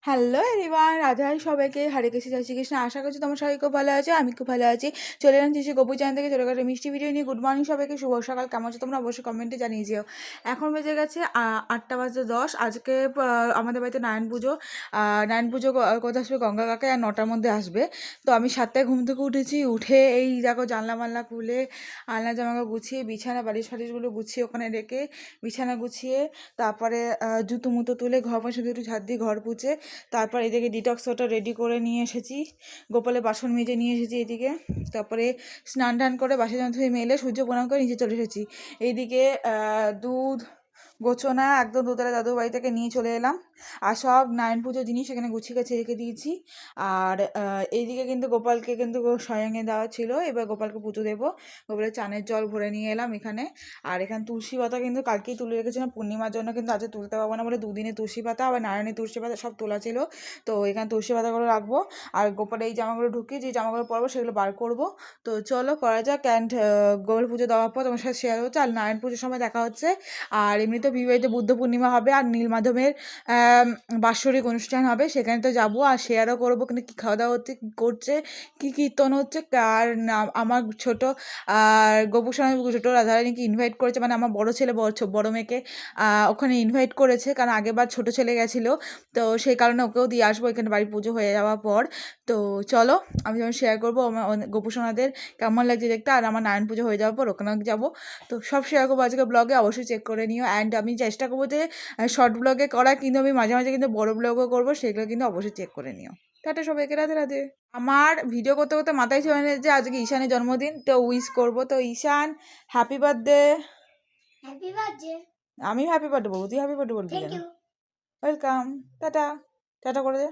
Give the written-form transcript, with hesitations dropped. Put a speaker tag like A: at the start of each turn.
A: Hello everyone, Radhe Radhe সবাইকে। হরে কৃষ্ণ, জয় শ্রীকৃষ্ণ। আশা করছি তোমার সবাই খুব ভালো আছে, আমি খুব ভালো আছি। চলে এলাম যে গোপু চ্যানেল থেকে ছোটোখাটো মিষ্টি ভিডিও নিয়ে। গুড মর্নিং সবাইকে, শুভ সকাল। কেমন আছো তোমরা অবশ্যই কমেন্টে জানিয়ে যেও। এখন বেজে গেছে 8:10। আজকে আমাদের বাড়িতে নারায়ণ পুজো। নারায়ণ পুজো কোথায় আসবে? গঙ্গা কাকায়, আর 9টার মধ্যে আসবে। তো আমি 7টায় ঘুম থেকে উঠেছি। উঠে এই দেখো জানলা মানলা খুলে আলনা জামাকা গুছিয়ে বিছানা বালিশ ফালিশগুলো গুছিয়ে ওখানে রেখে বিছানা গুছিয়ে তারপরে জুতো মুতো তুলে ঘর পাশে একটু ঝাড় দিয়ে ঘর পুছে তারপর এদিকে ডিটক্স ওয়াটার রেডি করে নিয়ে এসেছি। গোপালের বাসন মেজে নিয়ে এসেছি এদিকে। তারপরে স্নান টান করে বাসি যন্ত্র মেলে সূর্য প্রণাম করে নিচে চলে এসেছি। এইদিকে দুধ গোছনা একদম দোতলা দাদুর বাড়ি থেকে নিয়ে চলে এলাম। আর সব নারায়ণ পুজোর জিনিস এখানে গুছিয়ে গাছে রেখে দিয়েছি। আর এইদিকে কিন্তু গোপালকে কিন্তু স্বয়ংয়ে দেওয়া ছিল, এবার গোপালকে পুজো দেবো। গোপালের চানের জল ভরে নিয়ে এলাম এখানে। আর এখানে তুলসী পাতা কিন্তু কালকেই তুলে রেখেছিলাম পূর্ণিমার জন্য, কিন্তু আজকে তুলতে পারবো না বলে দুদিনে তুলসী পাতা আবার নারায়ণের তুলসী পাতা সব তোলা ছিল। তো এখানে তুলসী পাতাগুলো রাখবো। আর গোপালের এই জামাগুলো ঢুকিয়ে যে জামাগুলো পরবো সেগুলো বার করবো। তো চলো করা যাক। অ্যান্ড গোপাল পুজো দেওয়ার পর তোমার সাথে শেয়ার হচ্ছে। আর নারায়ণ পুজোর সময় দেখা হচ্ছে। আর এমনিতে বিবাহিত বুদ্ধ পূর্ণিমা হবে আর নীলমাধবের বাৎসরিক অনুষ্ঠান হবে, সেখানে তো যাবো আর শেয়ারও করবো কিন্তু কী খাওয়া দাওয়া হচ্ছে, কী করছে, কী কীর্তন হচ্ছে। আর আমার ছোটো আর গোপুসোনা ছোটো রাধারানীকে ইনভাইট করেছে, মানে আমার বড় ছেলে বড় মেয়েকে ওখানে ইনভাইট করেছে, কারণ আগেরবার ছোটো ছেলে গেছিলো। তো সেই কারণে ওকেও দিয়ে আসবো এখানে বাড়ি পুজো হয়ে যাওয়ার পর। তো চলো আমি যখন শেয়ার করবো আমার গোপুসোনাদের কেমন লাগছে দেখতে। আর আমার নারায়ণ পুজো হয়ে যাওয়ার পর ওখানে যাবো। তো সব শেয়ার করবো আজকে ব্লগে, অবশ্যই চেক করে নিও। অ্যান্ড আমি চেষ্টা করবো যে শর্ট ব্লগে করা, কিন্তু আমি মাঝে মাঝে কিন্তু বড় ব্লগও করবো, সেগুলো কিন্তু অবশ্যই চেক করে নিও। টাটা সবাইকে, রাধে রাধে। আমার ভিডিও করতে করতে মাথায় ছিল না যে আজকে ঈশানের জন্মদিন, তো উইশ করবো। তো ঈশান, হ্যাপি বার্থডে।
B: Happy birthday.
A: আমি হ্যাপি বার্থডে বলবো, তুই হ্যাপি বার্থডে বলবি
B: থ্যাংক
A: কেন?
B: ইউ।
A: ওয়েলকাম। টাটা। টাটা করে দে।